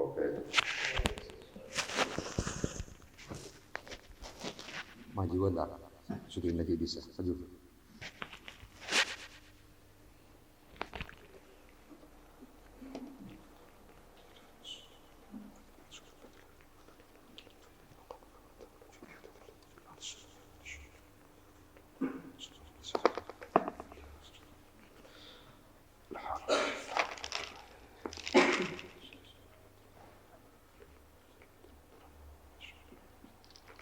wabarakatuh. Majuan tak? Sudah lagi bisa. Maju.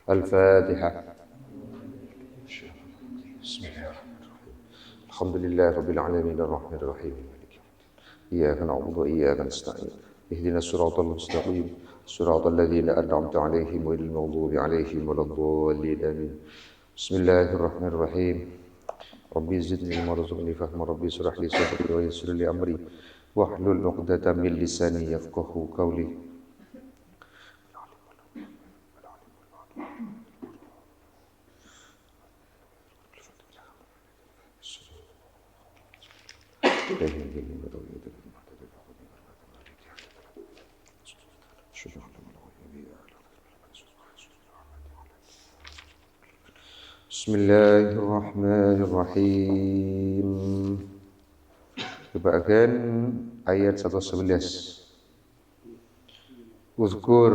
الفاتحة. بسم الله الرحمن الرحيم. الحمد لله رب العالمين الرحمن الرحيم مالك يوم الدين. إياك نعبد وإياك نستعين. اهدنا الصراط المستقيم صراط الذين أنعمت عليهم غير المغضوب عليهم ولا الضالين آمين. بسم الله الرحمن الرحيم. ربي زدني علما وارزقني فهما ربي اشرح لي صدري ويسر لي أمري واحلل عقدة من لساني يفقهوا قولي. Bismillahirrahmanirrahim. Kebagian ayat 111. Uzkur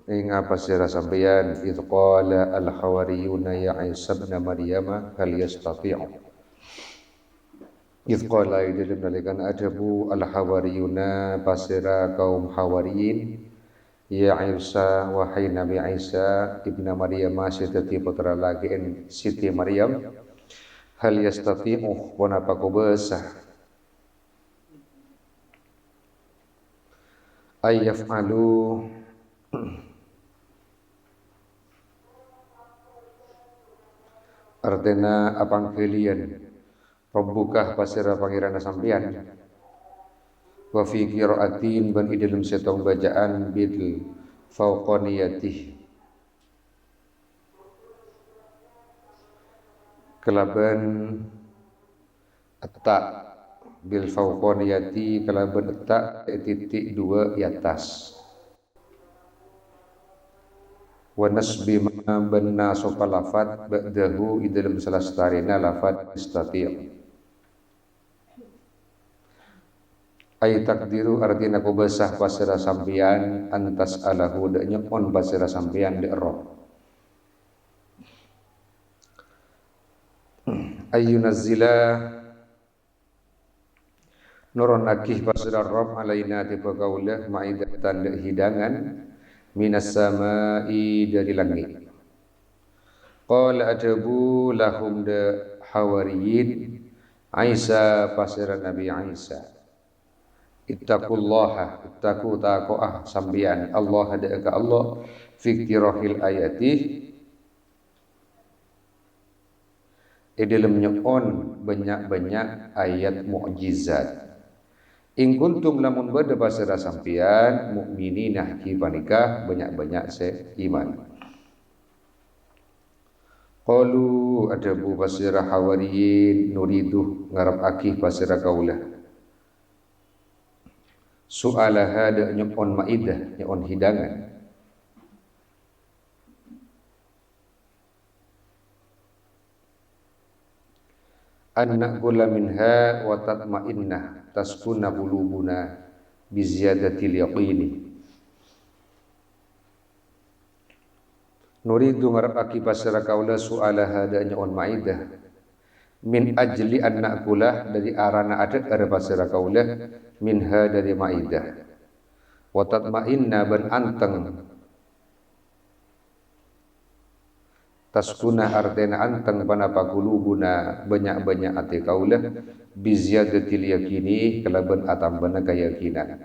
ing apa sira sampeyan idh qala al hawariyuna ya Isa ibn Maryam hal yastati'u. Idh qala dalam nalikan adabu al hawariyuna pasira kaum hawariyin ya Isa wahai Nabi Isa ibn Maryam sitati putra lagi Siti Maryam hal yastati'u wana pakubasah ay yaf'alu artena apang kalian Rabbukah pasira pangeran sampeyan wa fi qiraatin ban idalem setong bacaan bil fauqaniyatih kelaban atta bil fauqaniyati kelaban atta titik dua di atas wa nasbi ma banna sopa lafad ba'dahu idalem salastarina lafad istati' ay takdiru artina ko basah pasira sampian antas alahu da nyepon pasira sampian de roh ayyunazzila nuron akih pasira rob alaina tiba kaulah ma'idatan de hidangan minas samai dari langit qala adabu lahum de hawariyin Isa pasira Nabi Isa ittaqullaha ittaqu taqoah sambian Allah ada ka Allah fikirahil ayati dalam nyepon banyak-banyak ayat mukjizat in kuntum lamun bada pasira sampian mukminina kibanika banyak-banyak se iman qalu adabu pasira hawariyin nuridu ngarap akih pasira kaulah su'ala hada nyepon maidah nyepon hidangan anna gula minha wa tatma'innah taskuna qulubuna bi ziyadatil yaqini nuridu ngarap aki pasira kaula su'ala hada nyepon maidah min ajli anna kula dari arana adat ada pasira kaulah minha dari maidah wa tatma'inna ban anteng taskuna artena anteng panapa qulubuna banyak-banyak ati kaulah bi ziyadatil yaqini kalaban atambana keyakinan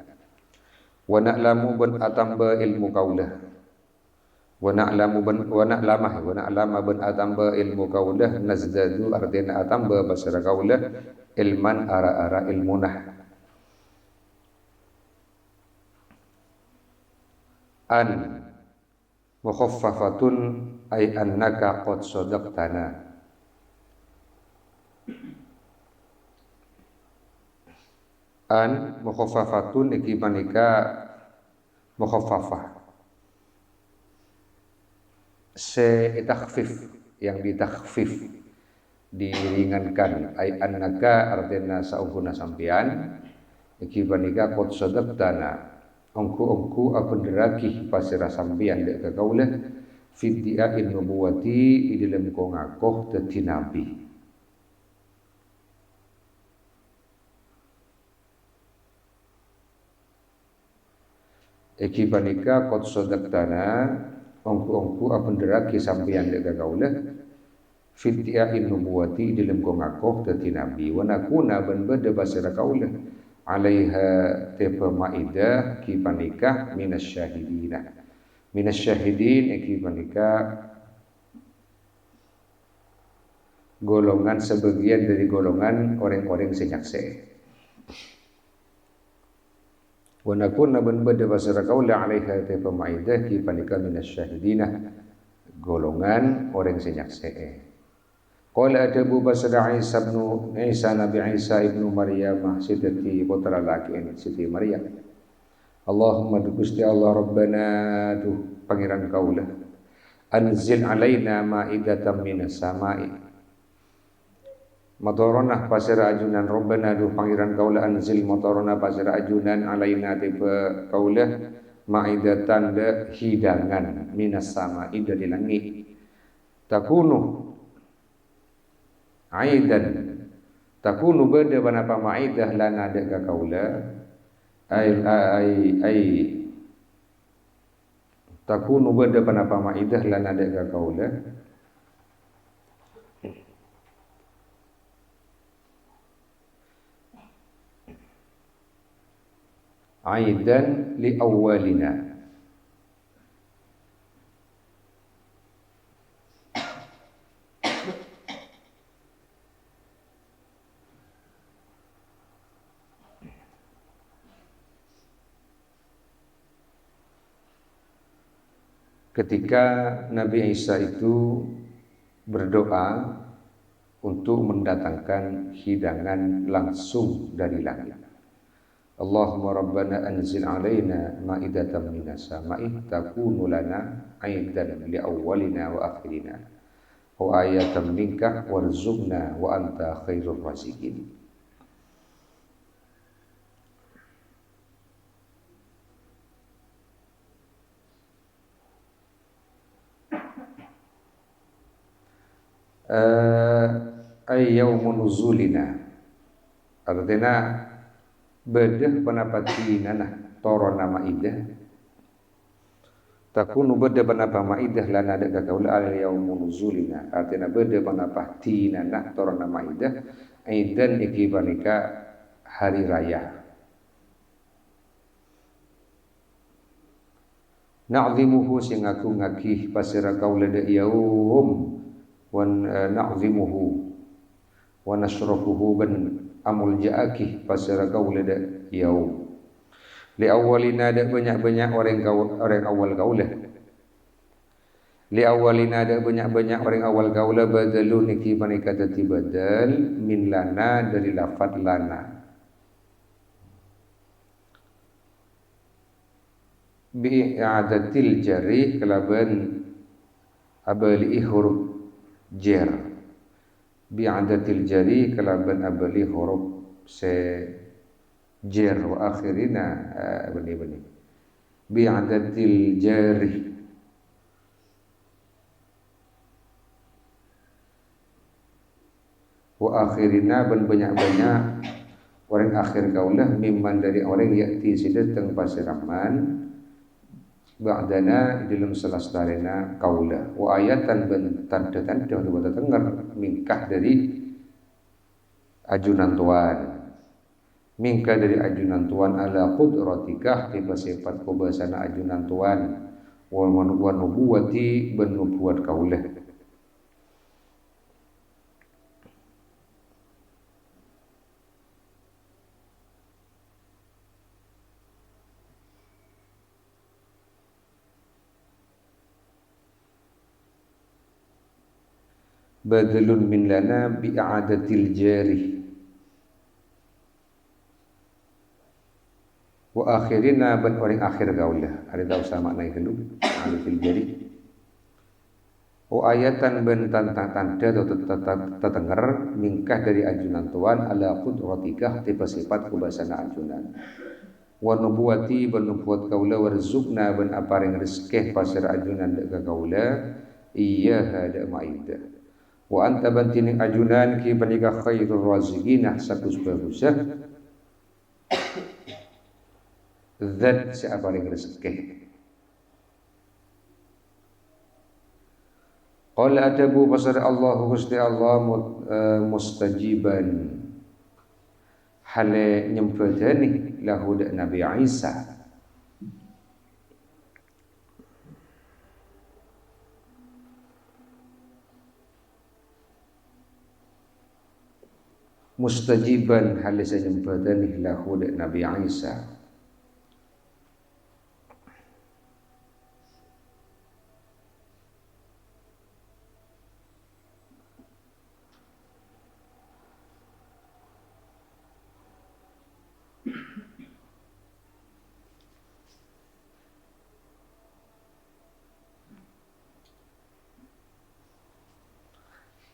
wa na'lamu ban atamba ilmu kaulah wa na'lama ban atamba ilmu kaulah nazdadu artena atamba basara kaulah ilman ara-ara ilmunah an mukhaffafatun ay annaka qad sadaqtana an mukhaffafatun iki manika mukhaffafah. Takhfif, yang ditakhfif, diringankan. Ai annaka artinya saungkuna sampian iki banika qad sadaqtana ongku akan deraki pasira sampian dek kakaula fiddia'in nubuwati di dalam ko ngakoh dadi nabi. Iki banika qad sadaqtana ongku akan deraki sampian dek kakaula fiddia'in nubuwati dalam ko ngakoh dadi nabi wa nakuna ban bada basira kaula alaiha tepa maidah ki panika minasyahidin ki panika golongan sebagian dari golongan orang-orang senyaksi. Wa nakuna ban bada basira kaula alaiha tepa maidah ki panika minasyahidin golongan orang senyaksi. Qala adabu basra Isa Nabi Isa ibnu Maryam sidati putra laki Siti Maryam. Allahumma Gusti Allah Rabbana tu pangeran kaula anzil alaina ma'idatan minas sama'i. Matorona pasira ajunan Rabbana tu pangeran kaula anzil matorona pasira ajunan alaina tiba kaula ma'idatan de hidangan minas sama'i dari langit. Takunu aidan takunu bada banapa maidah lana deka kaula ai takunu bada banapa maidah lana deka kaula aidan li awwalina. Ketika Nabi Isa itu berdoa untuk mendatangkan hidangan langsung dari langit. Allahumma Rabbana anzil alaina ma'idatan minas sama'i takunu lana aidan li awwalina wa akhirina wa ayatan minka warzuqna wa anta khairur raziqin. Ay yaumun nuzulina artinya bedah penapatina toro nama idah takunu beda penapa maidah lana deka kaula al yaumun nuzulina artinya beda penapatina toro nama idah aidan iki panika hari raya. Na'zimuhu sing aku ngakih pasira kaula de yaum wa na'zimuhu wa nashrafuhu ban amul ja'akih pasira kaula da yaum li awwalina da banyak-banyak orang awal kaula li awwalina da banyak-banyak orang awal kaula badalun iki panika dadi badal min lana dari lafaz lana bi i'adatil jari kalaban abali huruf jer bi'adatil jari kalaban abali huruf se jer wa akhirina bani bi'adatil jari wa akhirina ban banyak-banyak orang akhir kaulah mimman dari orang yakti sidatang pasiraman ba'dana dalam selastarena kaula wa ayatan ben tanda-tanda untuk dengar mingkah dari ajunan Tuhan mingkah dari ajunan Tuhan ala qudratikah tiba sifat kubasana ajunan Tuhan wa nubuwati ben nubuat kaula badalun min lana bi'adatil jari wa wa akhirina ban orang akhir gaulah ada tahu sama naik dulu alifil jadi wa ayatan ban tanda atau tetenger mingkah dari ajunan tuan ala qudratika tipe sifat kubasana ajunan wa nubuwati ban nubuwat kaula warzuqna ban aparing rezeki pasir ajunan dek kaula iya hada maida wa anta bantining ajunan ki banika khairur raziqin sakus bagusah zat siapa yang rezeki. Qala adabu pasar Allah Gusti Allah mustajiban hale nyempedani lahu Nabi Isa. Mustajiban hale nyempedani lahu Nabi Isa.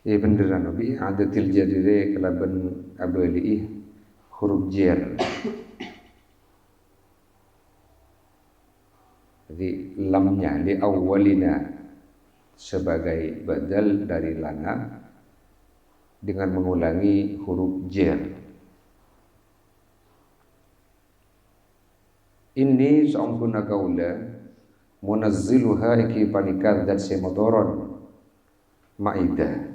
Ya beneran Nabi ada tiljadire kelaban abali huruf jer. Jadi lamnya li awwalina sebagai badal dari lana dengan mengulangi huruf jer. Ini sa'ampuna kaula munazziluha iki panikad dan semodoron ma'idah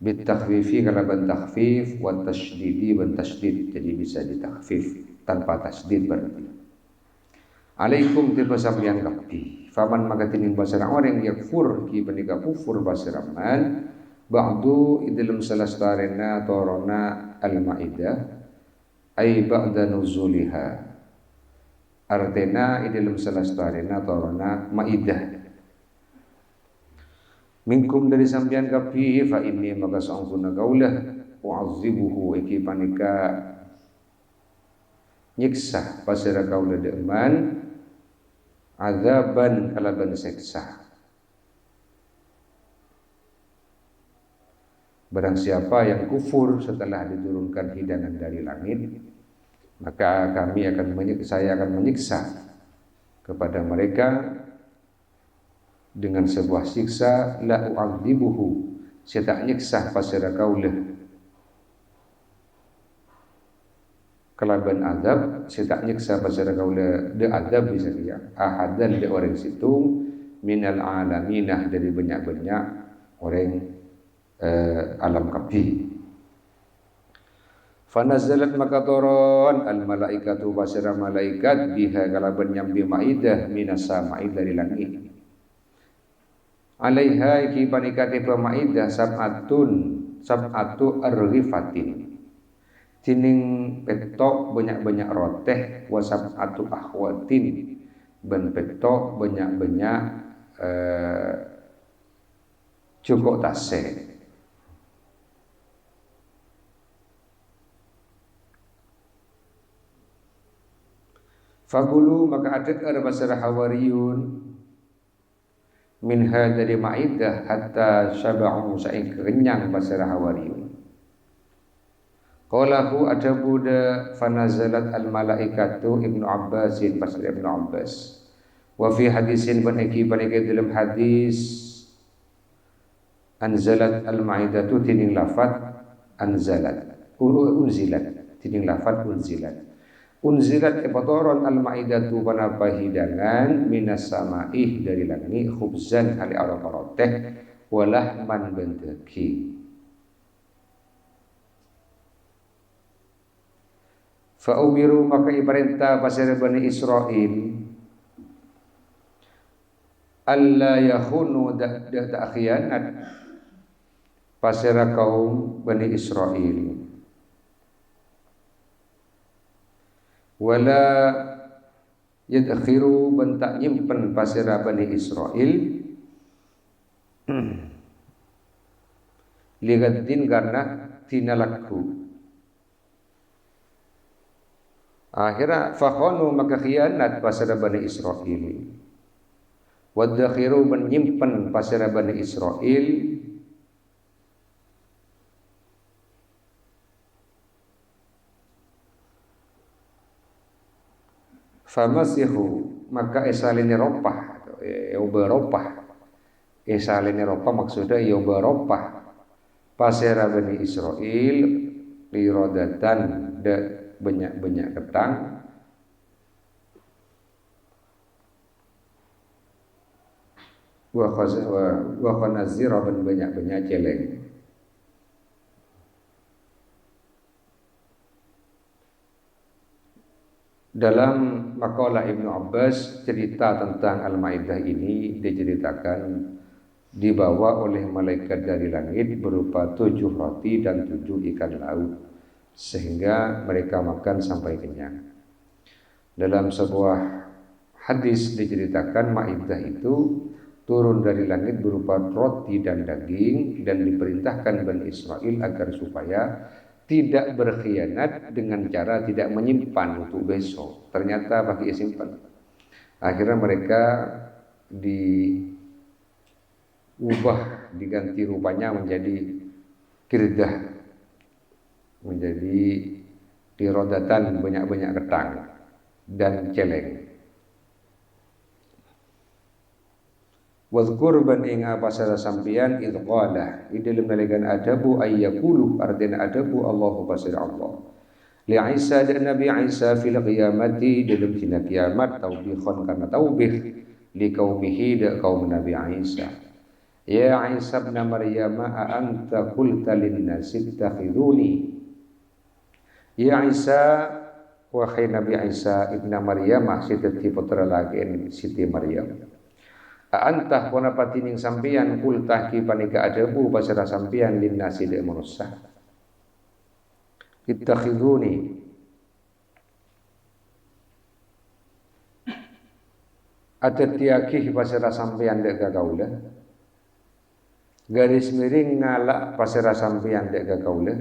bitakhfifi kalaban takhfif wa tasydidi ban tasydid jadi bisa ditakhfif tanpa tasydid berarti alaikum tiba sampeyan kabeh faman maka tining basara orang yakfur ki benika kufur basaraman ba'du idilum salastarena torona al-maidah ay ba'da nuzuliha artena idilum salastarena torona maidah minkum dari sampeyan kapi fa inni maka sangkuna kaulah u'azibuhu iki panika nyiksa pasira kaulah deman azaban kalaban seksa barang siapa yang kufur setelah diturunkan hidangan dari langit maka saya akan menyiksa kepada mereka dengan sebuah siksa la u'adzibuhu saya tak nyiksa pasira kaulah kelaban azab saya tak nyiksa pasira kaulah de azab bisa dia ahadan de orang situ minal alaminah dari banyak-banyak orang alam kapi fanazalat maka turun al malaikatu pasira malaikat biha kalaban nyambi maidah minas sama'i dari langit alaiha iki panikate pamaidah sab'atu arghifatin tining petok banyak-banyak roteh wa sab'atu akhwatin ben petok banyak-banyak cukup tase fagulu maka ada basara hawariyun minha dari ma'idah hatta syaba'u sa'ing kenyang basara hawariyun qalahu ada buda fanazalat al malaikatu Ibnu Abbasin basara Ibnu Abbas wa fi hadisin ban iki panike dalam hadis anzalat al ma'idatu tining lafat anzalat unzilat tining lafat unzilat ibatoron al-ma'idatu panapa hidangan minas sama'ih dari langit khubzan kali aroteh walahman benteki fa'umiru maka iperintah pasir Bani Israel alla yakhunu da khianat pasir kaum Bani Israel wala yadkhiru bentak nyimpen pasira Bani Israel ligaddin karena tinalakku Akhirnya fakhonu maka khianat pasara Bani Israil. Wadakhiru menyimpan pasara Bani Israil. Famasihu maka esalini ropah beropah esalini ropah maksudnya beropah pasara Bani Israil lirodatan de banyak-banyak ketang wa khanazira dan banyak-banyak celeng. Dalam makalah Ibnu Abbas cerita tentang Al-Maidah ini diceritakan dibawa oleh malaikat dari langit berupa 7 roti dan 7 ikan laut sehingga mereka makan sampai kenyang. Dalam sebuah hadis diceritakan Maidah itu turun dari langit berupa roti dan daging dan diperintahkan Bani Israel agar supaya tidak berkhianat dengan cara tidak menyimpan untuk besok. Ternyata pakai simpan. Akhirnya mereka diubah, diganti rupanya menjadi kirdah, menjadi dirodatan banyak-banyak ketang dan celeng. Wadhkur ban ing apa sara sampian id qala di dalam nalikan adabu ayyakulu artinya adabu Allahu basir Allah li Isa dan Nabi Isa fil qiyamati dalam dina kiamat taubihon karena taubih li qaumihi da kaum Nabi Isa ya Isa ibn Maryam a anta qulta lin nasi ittakhiduni ya Isa wahai Nabi Isa ibn Maryam siti putra lagi Siti Maryam A'antah wana patining sampian kultah ki panika adabu pasara sampian linnasi de manusia ittakhiduni atatiakih pasara sampian de gagaula garis miring ngalak pasara sampian de gagaula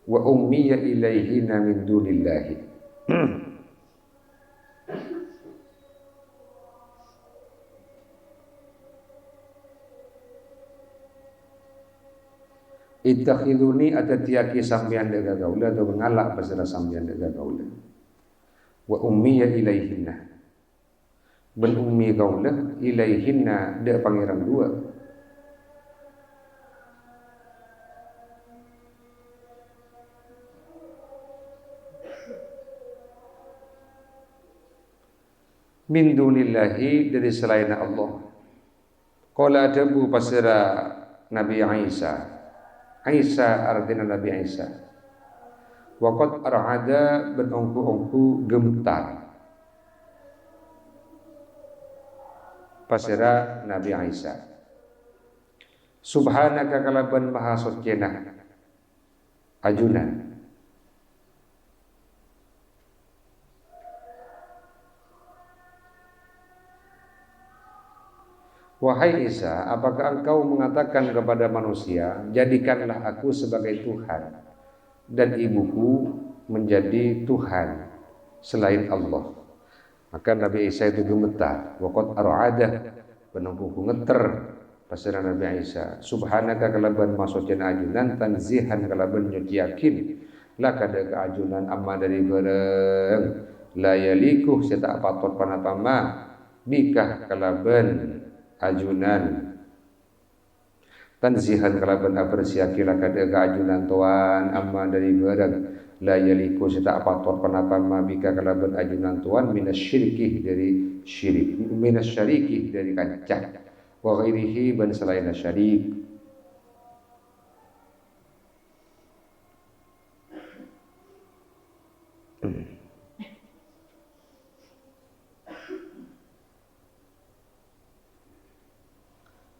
wa ummiya ilaihina min dunillahi Ittakhiduni atatiaki sambian daga gaula atau mengalak pasara sambian daga gaula wa ummiya ilaihinna ben ummi gaula ilaihinna da pangeran dua min dunillahi dari selain Allah. Qala adabu pasara Nabi Isa Isa artinya Nabi Isa. Waqad ar'ada benongku-ongku gemetar. Pasira Nabi Isa. Subhanaka kalaban maha suci'na ajunan. Wahai Isa, apakah engkau mengatakan kepada manusia, jadikanlah aku sebagai Tuhan dan ibuku menjadi Tuhan selain Allah. Maka Nabi Isa itu gemetar. Waqad ar'adah penungkuku ngeter pasira Nabi Isa. Subhanaka kalaban masuknya ajunan tanzihan kalaban nyuciakin lakada keajunan amma dari bareng la yalikuh seta patot panapama bikah kalaban ajunan tanzihan kalaban apresiasi lakada keajunan tuan amma dari barang la yaliku seta pator panapa mabika kalaban ajunan tuan minasyirki dari syirik minasyariki dari kancah wa ghairihi ban selain syarik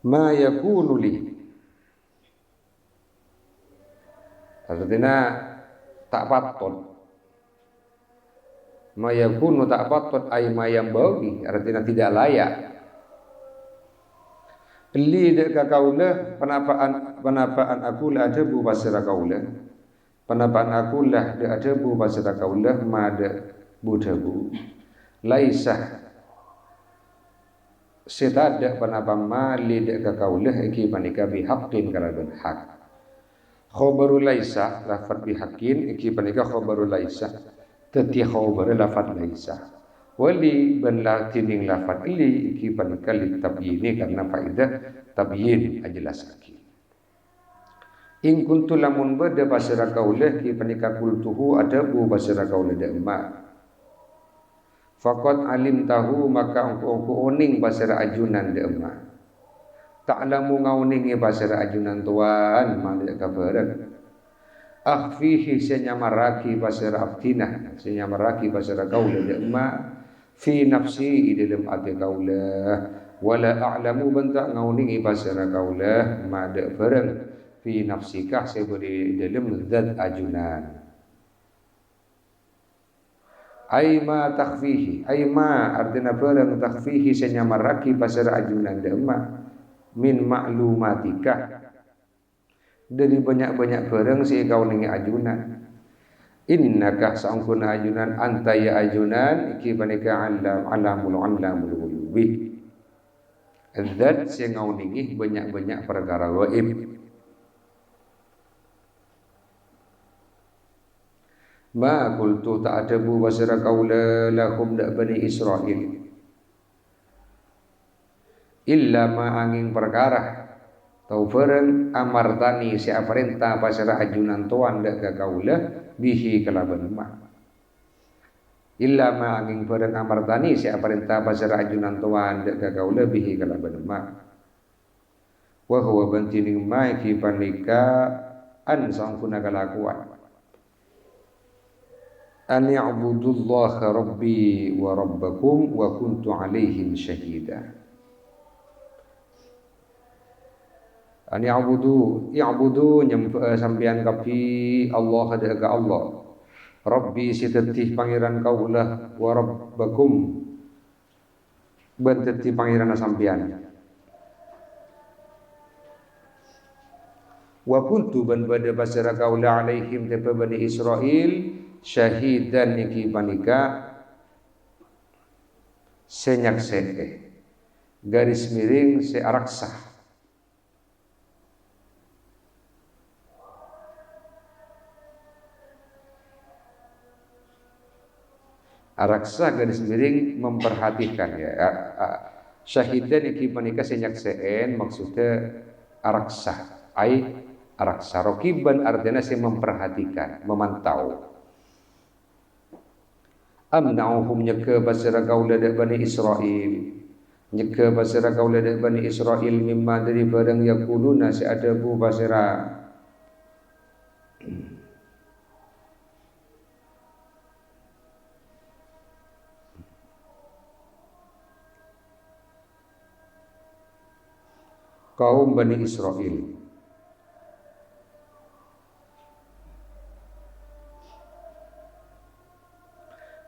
ma yakunu li artinya tak patut ma yakunu tak patut ay ma yang bagi artinya tidak layak li dek kaula penapaan aku la adabu basira kaula Penapaan aku lah de ada bu pasara kaulah ma de budabu laisah setada penapa ma li de ka kaulah iki panika bi haqqin kalaban hak khabaru laisa lafat bi haqqin iki panika khabaru laisa teti khabar lafat laisa wali ban la tining lafat ili iki panika li tabyini karena faedah tabyin ajelasake. In kuntu lamun bada basara kaulah ki panika kultuhu adabu basara kaulah da ma faqad alim tahu maka engko oning basara ajunan da ma ta'lamu ngauningi basara ajunan tuan malik kabaran akhfihi senyamaraki basara aftinah senyamaraki basara kaulah da ma fi nafsi dalam ati kaulah wala a'lamu banta ngauningi basara kaulah ma da barang fi nafsikah seberi dalam zat ajunan aima takhfihi aima artinya barang takhfihi senyamaraki pasar ajunan dema min maklumatika dari banyak-banyak barang si kau ningi ajunan innaka sangkuna ajunan anta ya ajunan iki panika alamul ghuyubi zat si kau ningi banyak-banyak perkara gaib. Ma qultu ta'adabu basara qawla lahum da bani Israel illa ma angin perkara tau bareng amartani si aparenta basara ajunan tuan da ka qawla bihi kalaban ma illa ma angin bareng amartani si aparenta basara ajunan tuan da ka qawla bihi kalaban ma wa huwa bantining ma ki panika an sangkuna kalakuan an ya'budullaha rabbi wa rabbakum wa kuntu alaihim syahida. An ya'budu sampeyan kapi Allah ada Allah rabbi sitetih pangeran kaulah wa rabbakum bentetih pangeran sampeyan wa kuntu ban bada basara kaulah alaihim tepa bani Israel syahidan niki panika senyakseke garis miring se araksa garis miring memperhatikan ya syahidan niki panika senyakseen maksudnya araksa araksa rokiban artinya se memperhatikan memantau amna'uhum nyeke basara kaula da bani Israel nyeke basara kaula da bani Israel mimma dari barang yakuluna si adabu basara kaum bani Israel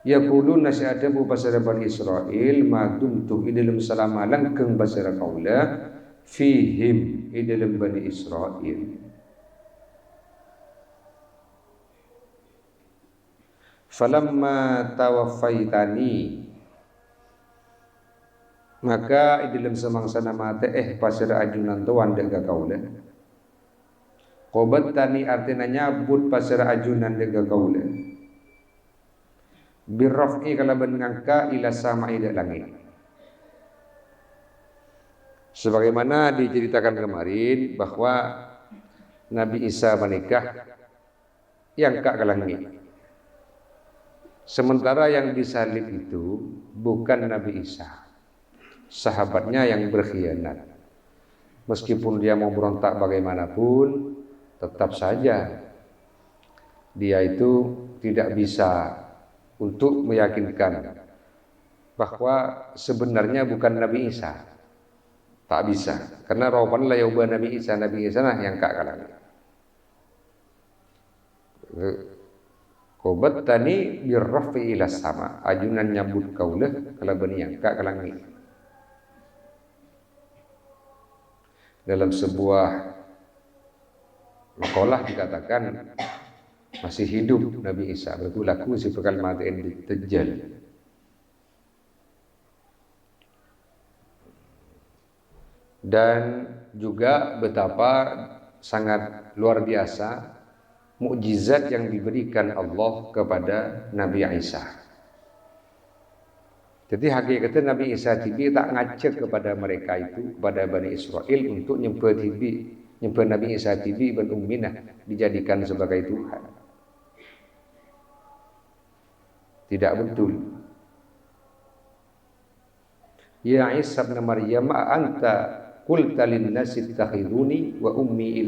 yaquluna sa'adabu basara bani Israel ma dumtu idilum salama langkeng basara kaula fihim idilum bani Israel falamma tawaffaitani maka idilum samangsana mate basara ajunan tuan dega kaula qobattani artina nyabut basara ajunan dega kaula birraf'i kalaban ngangka ila sama'i dak langit sebagaimana diceritakan kemarin bahwa Nabi Isa menikah yang ke langit sementara yang disalib itu bukan Nabi Isa sahabatnya yang berkhianat meskipun dia mau berontak bagaimanapun tetap saja dia itu tidak bisa untuk meyakinkan bahwa sebenarnya bukan Nabi Isa. Tak bisa, karena rawan la yauba Nabi Isa lah yang kak kalang. Qobattani birrafi ila sama, ajunan nyambut kaulah kalau bani yang kak kalang ini. Dalam sebuah makalah dikatakan masih hidup Nabi Isa, berlaku si kalimatin Dajjal. Dan juga betapa sangat luar biasa mukjizat yang diberikan Allah kepada Nabi Isa. Jadi hakikatnya Nabi Isa TV tak ngajak kepada mereka itu, kepada Bani Israel untuk nyembah Nabi Isa TV dan Umminah dijadikan sebagai Tuhan. Tidak betul. Ya Isa bin Maryam, anta qulta lin-nasi ittakhiduni wa ummi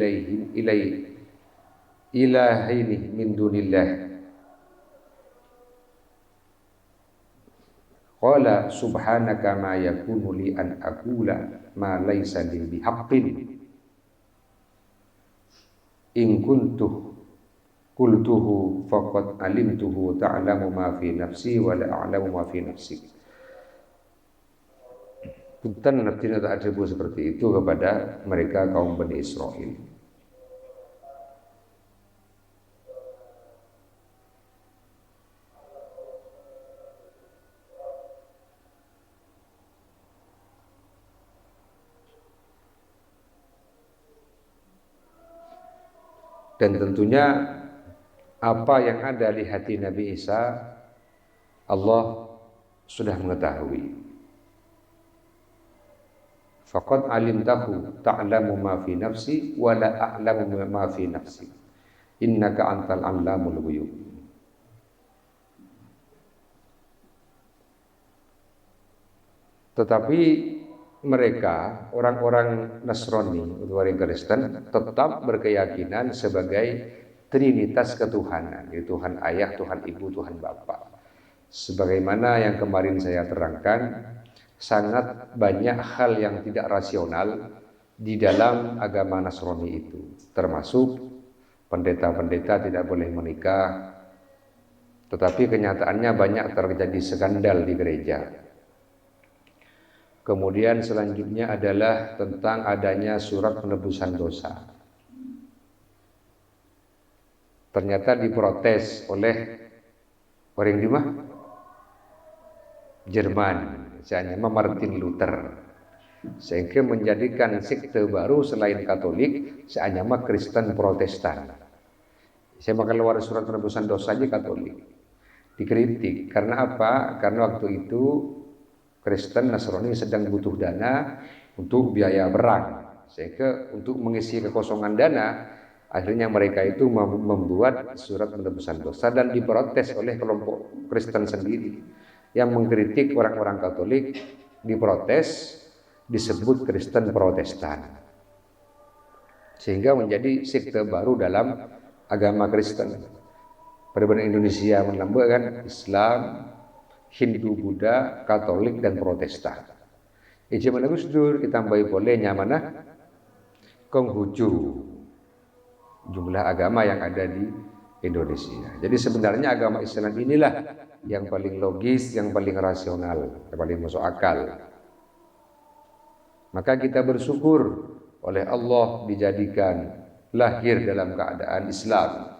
ilahaini min dunillah. Qala subhanaka ma yakunu li an aqula ma laysa li bihaqqin in kuntu qultuhu faqad alimtuhu ta'lamu ma fi nafsi wa la a'lamu ma fi nafsi. Punten artinya tak ada seperti itu kepada mereka kaum Bani Israel. Dan tentunya apa yang ada di hati Nabi Isa Allah sudah mengetahui. Faqad alimtahu ta'lamu ma fi nafsi wa la a'lamu ma fi nafsi. Innaka antal 'allamul ghuyub. Tetapi mereka, orang-orang Nasrani atau orang Kristen, tetap berkeyakinan sebagai trinitas ketuhanan, yaitu Tuhan Ayah, Tuhan Ibu, Tuhan Bapa. Sebagaimana yang kemarin saya terangkan, sangat banyak hal yang tidak rasional di dalam agama Nasrani itu, termasuk pendeta-pendeta tidak boleh menikah, tetapi kenyataannya banyak terjadi skandal di gereja. Kemudian selanjutnya adalah tentang adanya surat penebusan dosa. Ternyata diprotes oleh orang di mana? Jerman, misalnya Martin Luther, sehingga menjadikan sekte baru selain Katolik, seandainya Kristen Protestan. Saya makan keluar surat penebusan dosa aja Katolik, dikritik karena apa? Karena waktu itu Kristen Nasrani sedang butuh dana untuk biaya perang, sehingga untuk mengisi kekosongan dana, akhirnya mereka itu membuat surat penebusan dosa dan diprotes oleh kelompok Kristen sendiri yang mengkritik orang-orang Katolik, diprotes, disebut Kristen Protestan, sehingga menjadi sekte baru dalam agama Kristen. Pada Indonesia melambangkan Islam, Hindu, Buddha, Katolik, dan Protestan. Zaman Gus Dur ditambahi bolehnya mana? Konghucu, jumlah agama yang ada di Indonesia. Jadi sebenarnya agama Islam inilah yang paling logis, yang paling rasional, yang paling masuk akal. Maka kita bersyukur oleh Allah dijadikan lahir dalam keadaan Islam.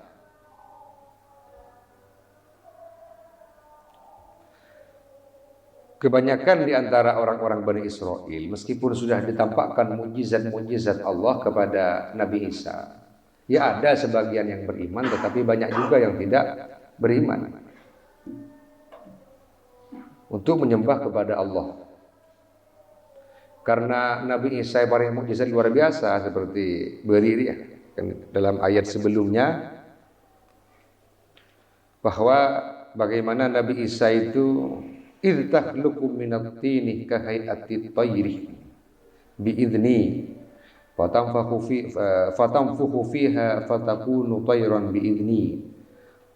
Kebanyakan di antara orang-orang Bani Israel, meskipun sudah ditampakkan mukjizat-mukjizat Allah kepada Nabi Isa, ya ada sebagian yang beriman, tetapi banyak juga yang tidak beriman untuk menyembah kepada Allah. Karena Nabi Isa paling mukjizat luar biasa seperti berdiri ya, dalam ayat sebelumnya bahwa bagaimana Nabi Isa itu idh takhluqu minat tini kahayati tayri biidni fatanfukhu fiha fatakunu tayran biidni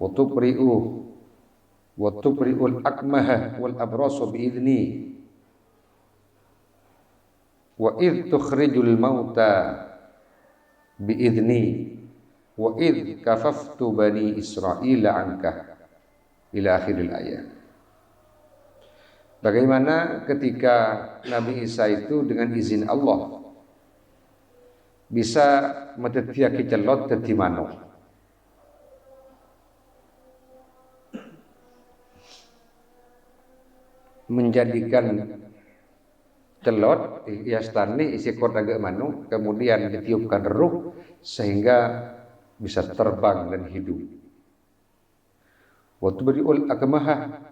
wa tubri'ul akmaha wal abrasa biidni wa idh tukhrijul mauta biidni wa idh kafaftu bani Israila anka ila akhiril ayat. Bagaimana ketika Nabi Isa itu dengan izin Allah bisa medetiaki celot dadi manuk. menjadikan celot yastani isi kotaga manu, kemudian ditiupkan ruh sehingga bisa terbang dan hidup. Waktu beriul akmaha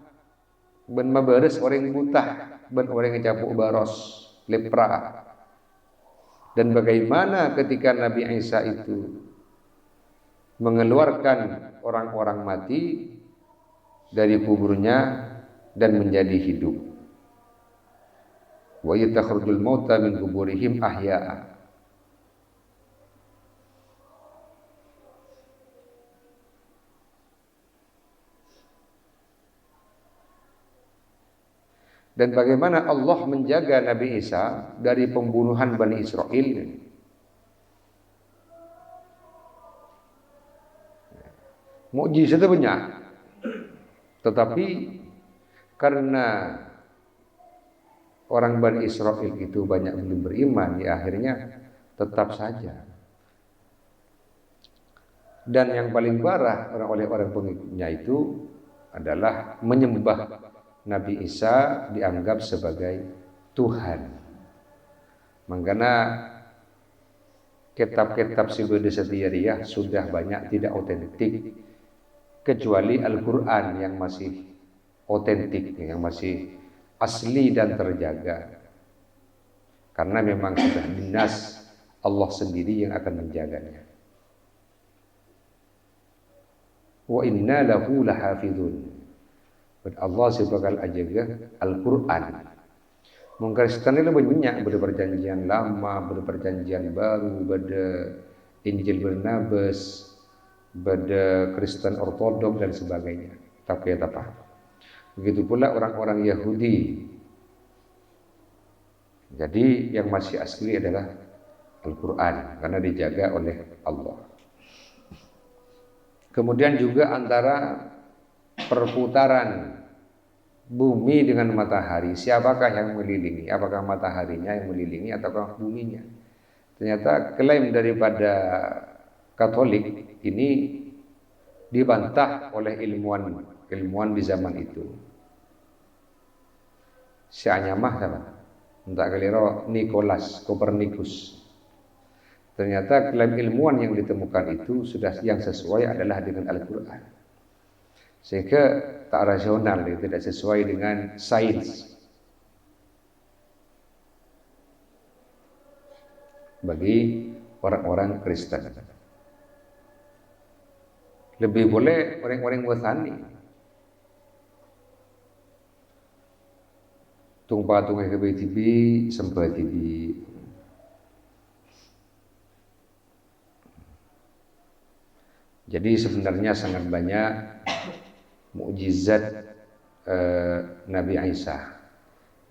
ben mabares orang buta, ben orang yang capuk baros, lepra. Dan bagaimana ketika Nabi Isa itu mengeluarkan orang-orang mati dari kuburnya dan menjadi hidup. Wa yatakhrujul mauta min kuburihim ahya'a. Dan bagaimana Allah menjaga Nabi Isa dari pembunuhan Bani Israel. Mukjizatnya banyak, tetapi karena orang Bani Israel itu banyak belum beriman, ya akhirnya tetap saja. Dan yang paling parah oleh orang pengikutnya itu adalah menyembah Nabi Isa, dianggap sebagai Tuhan. Makanya kitab-kitab Sibede Satiriyah sudah banyak tidak otentik, kecuali Al-Quran yang masih otentik, yang masih asli dan terjaga. Karena memang sudah dinas Allah sendiri yang akan menjaganya. Wa inna lahu lahafidhun. Allah sebakal ajaga Al-Quran. Mengkristen itu banyak, pada perjanjian lama, pada perjanjian baru, pada Injil Barnabas, pada Kristen Ortodok dan sebagainya. Tapi apa? Begitu pula orang-orang Yahudi. Jadi yang masih asli adalah Al-Quran karena dijaga oleh Allah. Kemudian juga antara perputaran bumi dengan matahari, siapakah yang mengelilingi? Apakah mataharinya yang mengelilingi ataukah buminya? Ternyata klaim daripada Katolik ini dibantah oleh ilmuwan di zaman itu. Sianyamah sama, entah keliro Nicholas Copernicus. Ternyata klaim ilmuwan yang ditemukan itu sudah yang sesuai adalah dengan Al-Quran. Sehingga tak rasional, tidak sesuai dengan sains. Bagi orang-orang Kristen. Lebih boleh orang-orang Wathani. Tungpa tungai ke BTV, sempat TV. Jadi sebenarnya sangat banyak mukjizat Nabi Isa.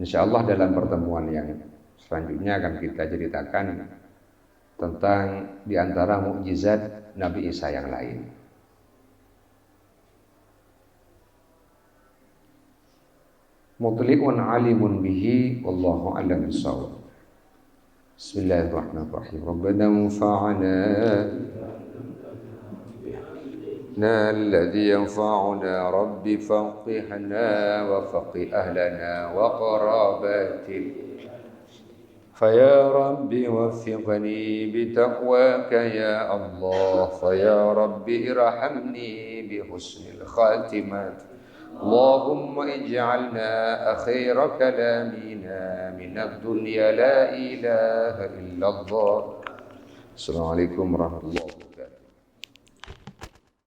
Insyaallah dalam pertemuan yang selanjutnya akan kita ceritakan tentang diantara mukjizat Nabi Isa yang lain. Mutli'un alimun bihi wallahu a'lam bissawab. Bismillahirrahmanirrahim. Rabbana anfa'na الذي ينفعنا رب فقهنا وفقه أهلنا وقراباتنا فيا رب وفقني بتقواك يا الله فيا رب ارحمني بحسن الخاتمة اللهم اجعلنا أخير كلامنا من الدنيا لا إله إلا الله. السلام عليكم ورحمة الله.